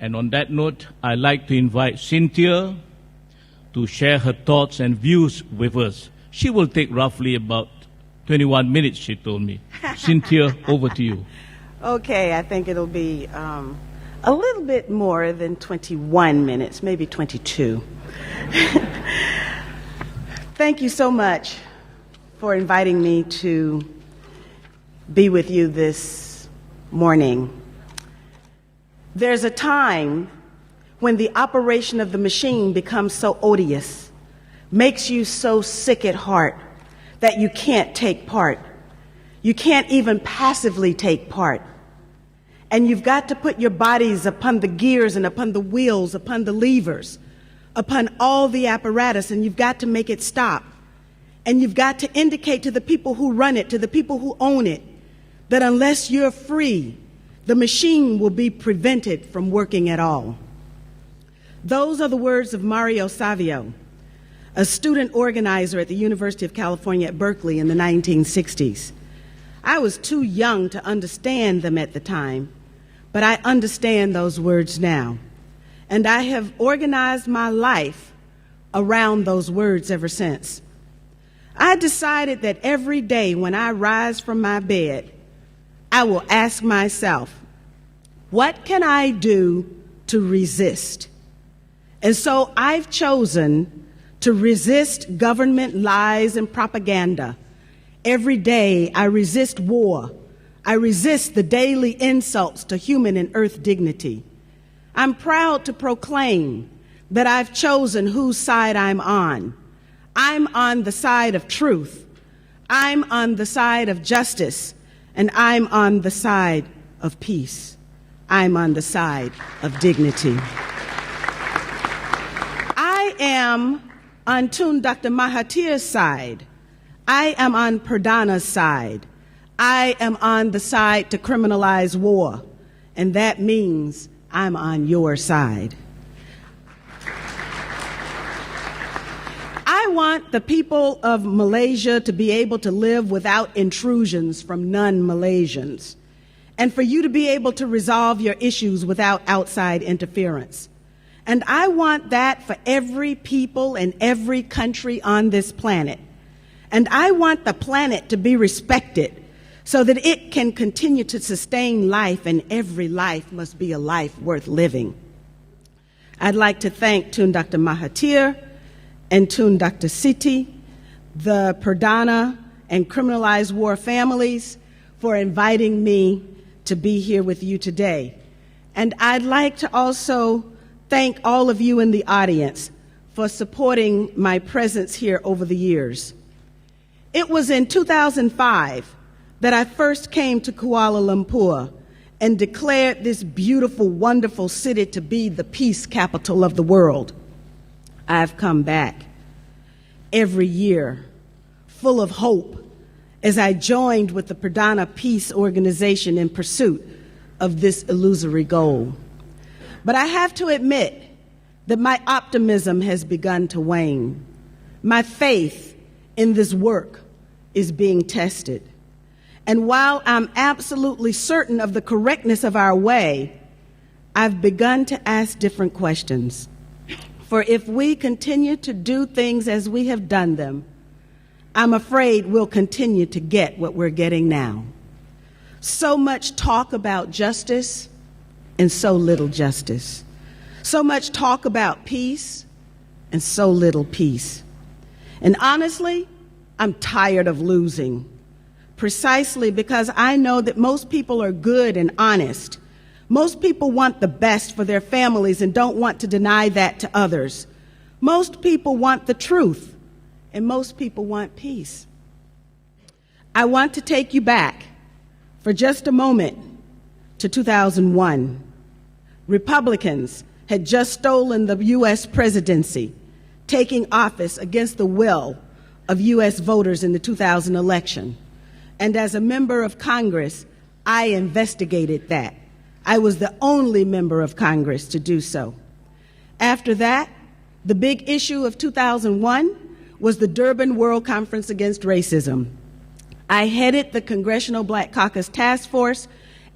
And on that note, I'd like to invite Cynthia to share her thoughts and views with us. She will take roughly about 21 minutes, she told me. Cynthia, over to you. Okay, I think it'll be a little bit more than 21 minutes, maybe 22. Thank you so much for inviting me to be with you this morning. There's a time when the operation of the machine becomes so odious, makes you so sick at heart that you can't take part. You can't even passively take part. And you've got to put your bodies upon the gears and upon the wheels, upon the levers, upon all the apparatus, and you've got to make it stop. And you've got to indicate to the people who run it, to the people who own it, that unless you're free, the machine will be prevented from working at all. Those are the words of Mario Savio, a student organizer at the University of California at Berkeley in the 1960s. I was too young to understand them at the time, but I understand those words now. And I have organized my life around those words ever since. I decided that every day when I rise from my bed, I will ask myself, what can I do to resist? And so I've chosen to resist government lies and propaganda. Every day I resist war. I resist the daily insults to human and earth dignity. I'm proud to proclaim that I've chosen whose side I'm on. I'm on the side of truth. I'm on the side of justice. And I'm on the side of peace. I'm on the side of dignity. I am on Tun Dr. Mahathir's side. I am on Perdana's side. I am on the side to criminalize war. And that means I'm on your side. I want the people of Malaysia to be able to live without intrusions from non-Malaysians, and for you to be able to resolve your issues without outside interference. And I want that for every people and every country on this planet. And I want the planet to be respected so that it can continue to sustain life, and every life must be a life worth living. I'd like to thank Tun Dr. Mahathir and Tun Dr. Siti, the Perdana and criminalized war families, for inviting me to be here with you today. And I'd like to also thank all of you in the audience for supporting my presence here over the years. It was in 2005 that I first came to Kuala Lumpur and declared this beautiful, wonderful city to be the peace capital of the world. I've come back every year full of hope as I joined with the Perdana Peace Organization in pursuit of this illusory goal. But I have to admit that my optimism has begun to wane. My faith in this work is being tested. And while I'm absolutely certain of the correctness of our way, I've begun to ask different questions. For if we continue to do things as we have done them, I'm afraid we'll continue to get what we're getting now. So much talk about justice and so little justice. So much talk about peace and so little peace. And honestly, I'm tired of losing, precisely because I know that most people are good and honest. Most people want the best for their families and don't want to deny that to others. Most people want the truth, and most people want peace. I want to take you back for just a moment to 2001. Republicans had just stolen the U.S. presidency, taking office against the will of U.S. voters in the 2000 election. And as a member of Congress, I investigated that. I was the only member of Congress to do so. After that, the big issue of 2001 was the Durban World Conference Against Racism. I headed the Congressional Black Caucus Task Force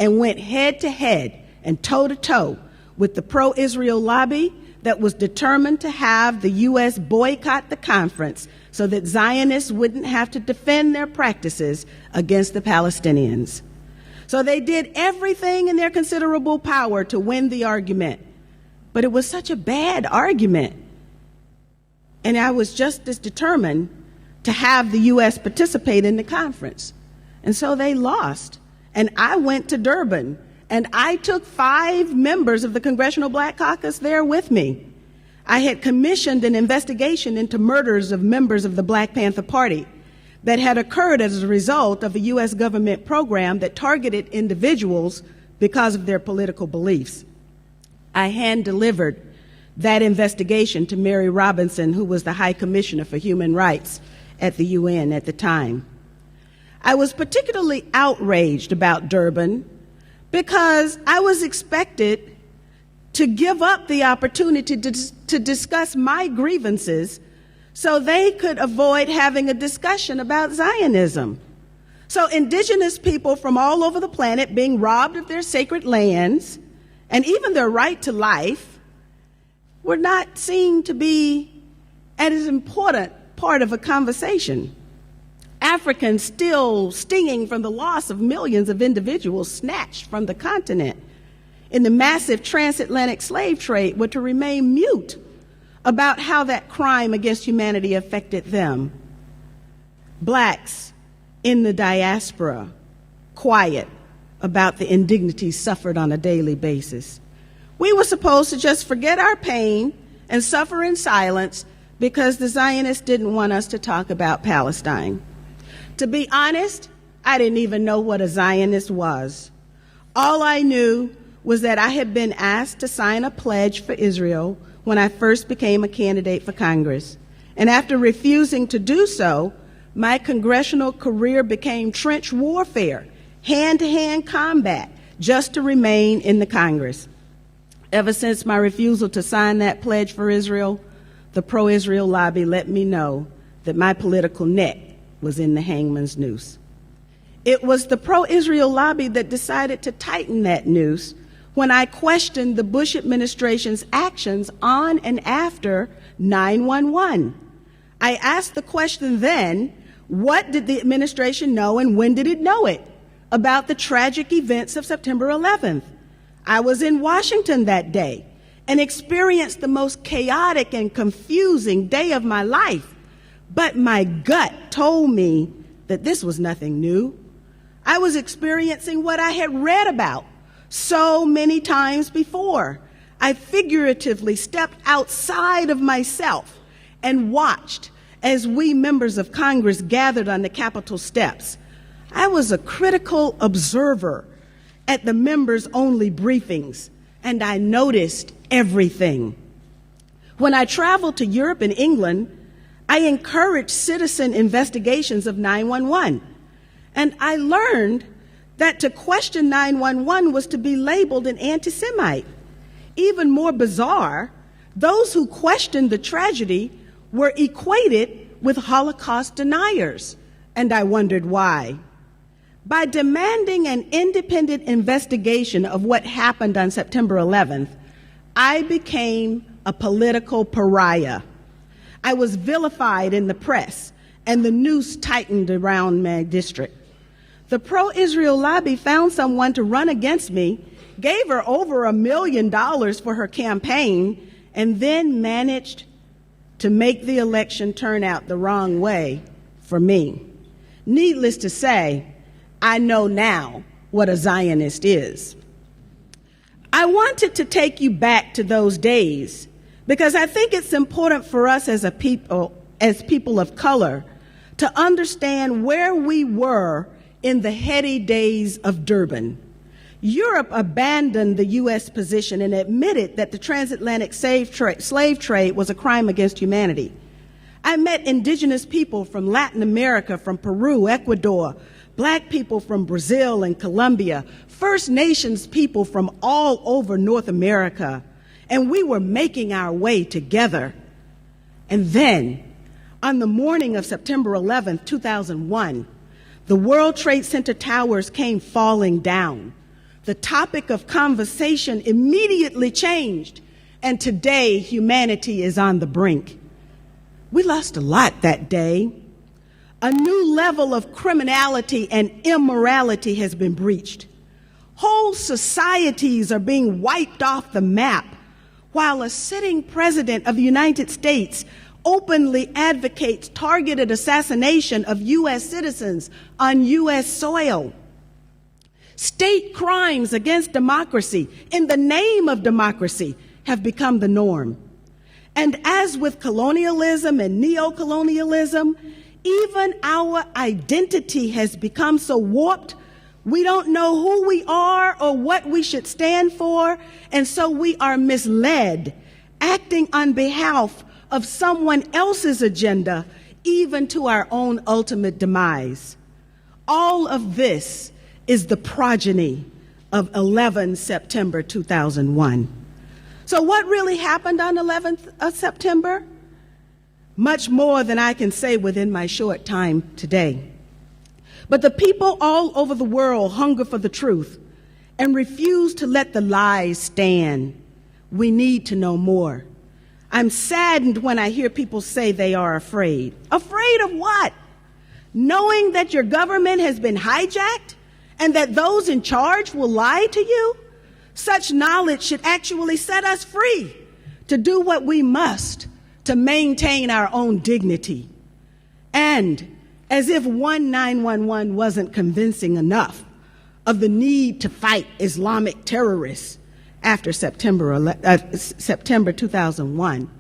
and went head-to-head and toe-to-toe with the pro-Israel lobby that was determined to have the U.S. boycott the conference so that Zionists wouldn't have to defend their practices against the Palestinians. So they did everything in their considerable power to win the argument. But it was such a bad argument. And I was just as determined to have the U.S. participate in the conference. And so they lost. And I went to Durban, and I took 5 members of the Congressional Black Caucus there with me. I had commissioned an investigation into murders of members of the Black Panther Party that had occurred as a result of a U.S. government program that targeted individuals because of their political beliefs. I hand-delivered that investigation to Mary Robinson, who was the High Commissioner for Human Rights at the UN at the time. I was particularly outraged about Durban because I was expected to give up the opportunity to discuss my grievances so they could avoid having a discussion about Zionism. So indigenous people from all over the planet being robbed of their sacred lands and even their right to life were not seen to be as important part of a conversation. Africans still stinging from the loss of millions of individuals snatched from the continent in the massive transatlantic slave trade were to remain mute about how that crime against humanity affected them. Blacks in the diaspora, quiet about the indignities suffered on a daily basis. We were supposed to just forget our pain and suffer in silence because the Zionists didn't want us to talk about Palestine. To be honest, I didn't even know what a Zionist was. All I knew was that I had been asked to sign a pledge for Israel when I first became a candidate for Congress. And after refusing to do so, my congressional career became trench warfare, hand-to-hand combat, just to remain in the Congress. Ever since my refusal to sign that pledge for Israel, the pro-Israel lobby let me know that my political neck was in the hangman's noose. It was the pro-Israel lobby that decided to tighten that noose when I questioned the Bush administration's actions on and after 9/11. I asked the question then, what did the administration know and when did it know it about the tragic events of September 11th? I was in Washington that day and experienced the most chaotic and confusing day of my life. But my gut told me that this was nothing new. I was experiencing what I had read about so many times before. I figuratively stepped outside of myself and watched as we members of Congress gathered on the Capitol steps. I was a critical observer at the members-only briefings, and I noticed everything. When I traveled to Europe and England, I encouraged citizen investigations of 9/11, and I learned that to question 9/11 was to be labeled an anti-Semite. Even more bizarre, those who questioned the tragedy were equated with Holocaust deniers, and I wondered why. By demanding an independent investigation of what happened on September 11th, I became a political pariah. I was vilified in the press, and the noose tightened around my district. The pro-Israel lobby found someone to run against me, gave her over $1 million for her campaign, and then managed to make the election turn out the wrong way for me. Needless to say, I know now what a Zionist is. I wanted to take you back to those days because I think it's important for us as people of color, to understand where we were in the heady days of Durban. Europe abandoned the U.S. position and admitted that the transatlantic slave trade was a crime against humanity. I met indigenous people from Latin America, from Peru, Ecuador, Black people from Brazil and Colombia, First Nations people from all over North America, and we were making our way together. And then, on the morning of September 11th, 2001, the World Trade Center towers came falling down. the topic of conversation immediately changed, and today humanity is on the brink. We lost a lot that day. A new level of criminality and immorality has been breached. Whole societies are being wiped off the map, while a sitting president of the United States openly advocates targeted assassination of U.S. citizens on U.S. soil. State crimes against democracy in the name of democracy have become the norm. And as with colonialism and neocolonialism, even our identity has become so warped, we don't know who we are or what we should stand for, and so we are misled, acting on behalf of someone else's agenda, even to our own ultimate demise. All of this is the progeny of 11 September 2001. So what really happened on 11th of September? Much more than I can say within my short time today. But the people all over the world hunger for the truth and refuse to let the lies stand. We need to know more. I'm saddened when I hear people say they are afraid. Afraid of what? Knowing that your government has been hijacked and that those in charge will lie to you? Such knowledge should actually set us free to do what we must to maintain our own dignity. And as if 911 wasn't convincing enough of the need to fight Islamic terrorists after September 2001,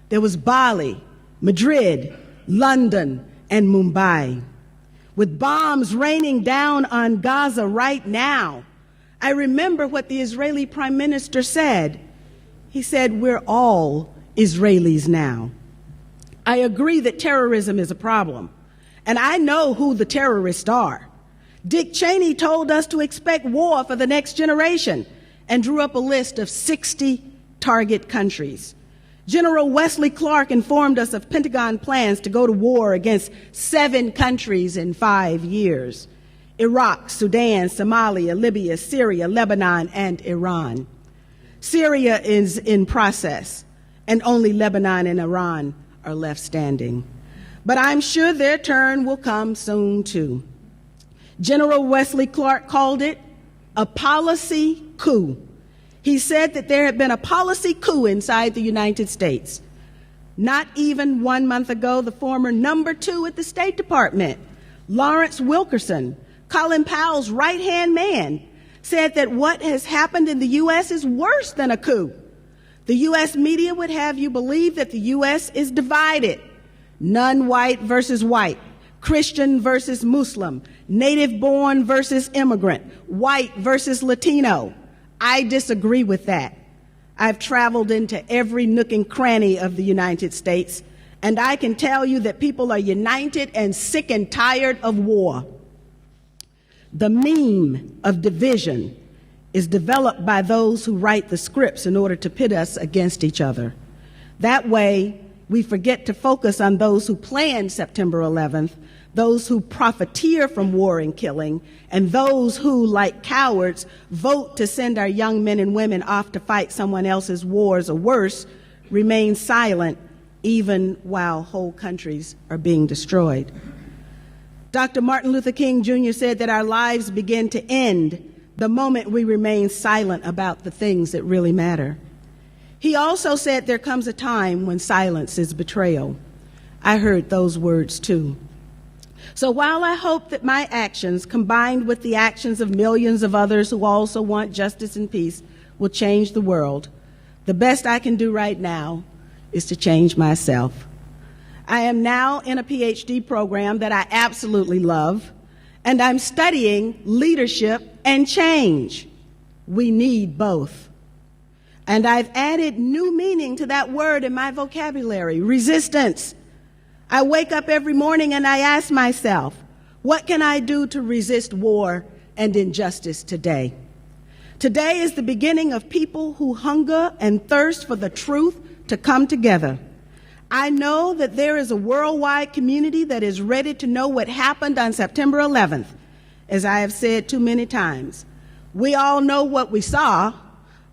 there was Bali, Madrid, London, and Mumbai. With bombs raining down on Gaza right now, I remember what the Israeli Prime Minister said. He said, "We're all Israelis now." I agree that terrorism is a problem, and I know who the terrorists are. Dick Cheney told us to expect war for the next generation and drew up a list of 60 target countries. General Wesley Clark informed us of Pentagon plans to go to war against 7 countries in 5 years: Iraq, Sudan, Somalia, Libya, Syria, Lebanon, and Iran. Syria is in process, and only Lebanon and Iran are left standing. But I'm sure their turn will come soon, too. General Wesley Clark called it a policy coup. He said that there had been a policy coup inside the United States. Not even 1 month ago, the former number 2 at the State Department, Lawrence Wilkerson, Colin Powell's right-hand man, said that what has happened in the U.S. is worse than a coup. The U.S. media would have you believe that the U.S. is divided: non-white versus white, Christian versus Muslim, native-born versus immigrant, white versus Latino. I disagree with that. I've traveled into every nook and cranny of the United States, and I can tell you that people are united and sick and tired of war. The meme of division is developed by those who write the scripts in order to pit us against each other. That way, we forget to focus on those who planned September 11th, those who profiteer from war and killing, and those who, like cowards, vote to send our young men and women off to fight someone else's wars, or worse, remain silent even while whole countries are being destroyed. Dr. Martin Luther King Jr. said that our lives begin to end the moment we remain silent about the things that really matter. He also said there comes a time when silence is betrayal. I heard those words too. So while I hope that my actions, combined with the actions of millions of others who also want justice and peace, will change the world, the best I can do right now is to change myself. I am now in a PhD program that I absolutely love, and I'm studying leadership and change. We need both. And I've added new meaning to that word in my vocabulary: resistance. I wake up every morning and I ask myself, what can I do to resist war and injustice today? Today is the beginning of people who hunger and thirst for the truth to come together. I know that there is a worldwide community that is ready to know what happened on September 11th. As I have said too many times, We all know what we saw,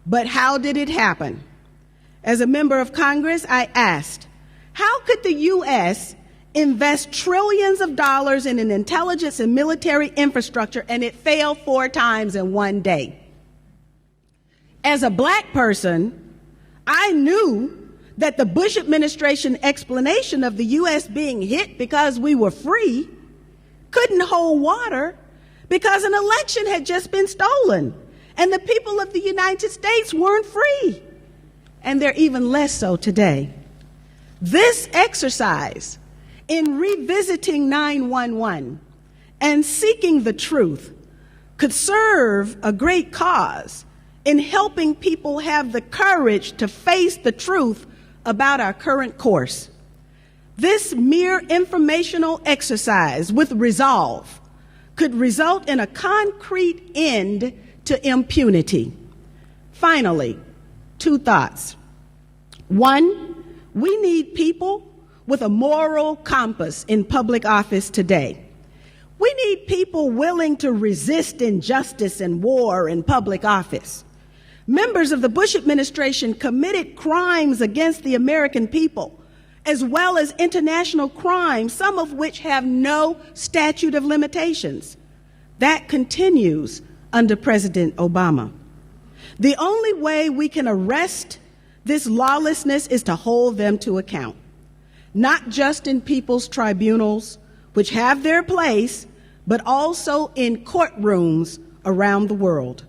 but how did it happen? As a member of Congress, I asked, how could the U.S. invest trillions of dollars in an intelligence and military infrastructure and it fail 4 times in one day? As a black person, I knew that the Bush administration explanation of the U.S. being hit because we were free couldn't hold water because an election had just been stolen and the people of the United States weren't free. And they're even less so today. This exercise in revisiting 9/11 and seeking the truth could serve a great cause in helping people have the courage to face the truth about our current course. This mere informational exercise with resolve could result in a concrete end to impunity. Finally, 2 thoughts. 1, we need people with a moral compass in public office today. We need people willing to resist injustice and war in public office. Members of the Bush administration committed crimes against the American people, as well as international crimes, some of which have no statute of limitations. That continues under President Obama. The only way we can arrest this lawlessness is to hold them to account, not just in people's tribunals, which have their place, but also in courtrooms around the world.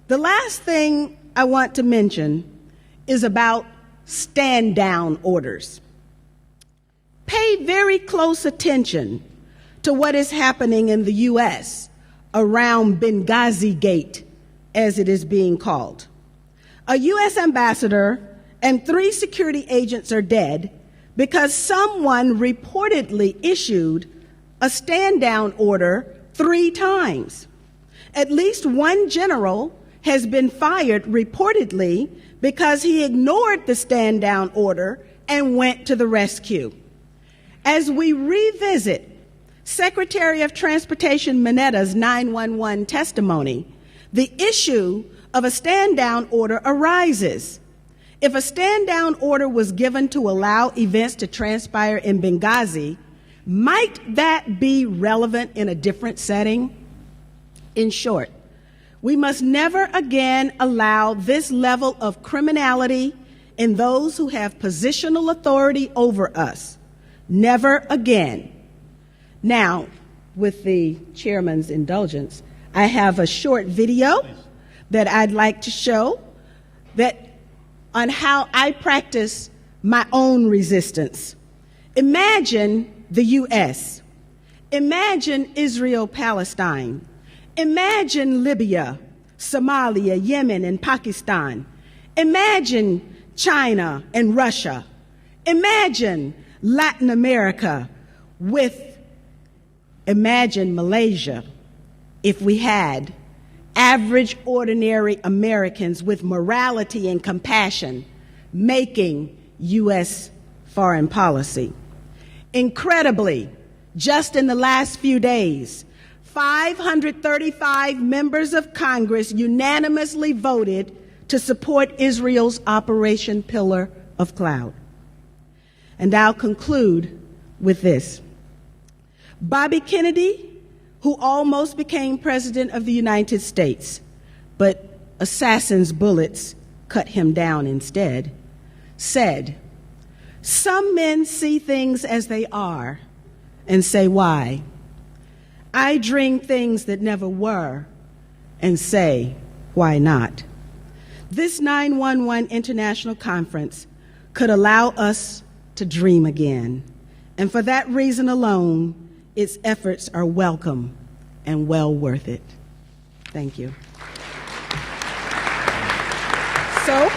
The last thing I want to mention is about stand-down orders. Pay very close attention to what is happening in the U.S. around Benghazi Gate, as it is being called. A U.S. ambassador and 3 security agents are dead because someone reportedly issued a stand-down order 3 times. At least 1 general has been fired reportedly because he ignored the stand-down order and went to the rescue. As we revisit Secretary of Transportation Minetta's 911 testimony, the issue of a stand-down order arises. If a stand-down order was given to allow events to transpire in Benghazi, might that be relevant in a different setting? In short, we must never again allow this level of criminality in those who have positional authority over us. Never again. Now, with the chairman's indulgence, I have a short video that I'd like to show on how I practice my own resistance. Imagine the U.S. Imagine Israel-Palestine. Imagine Libya, Somalia, Yemen, and Pakistan. Imagine China and Russia. Imagine Latin America imagine Malaysia if we had average, ordinary Americans with morality and compassion making U.S. foreign policy. Incredibly, just in the last few days, 535 members of Congress unanimously voted to support Israel's Operation Pillar of Cloud. And I'll conclude with this. Bobby Kennedy, who almost became President of the United States, but assassin's bullets cut him down instead, said, "Some men see things as they are and say, why? I dream things that never were and say, why not?" This 911 International Conference could allow us to dream again. And for that reason alone, its efforts are welcome and well worth it. Thank you. So,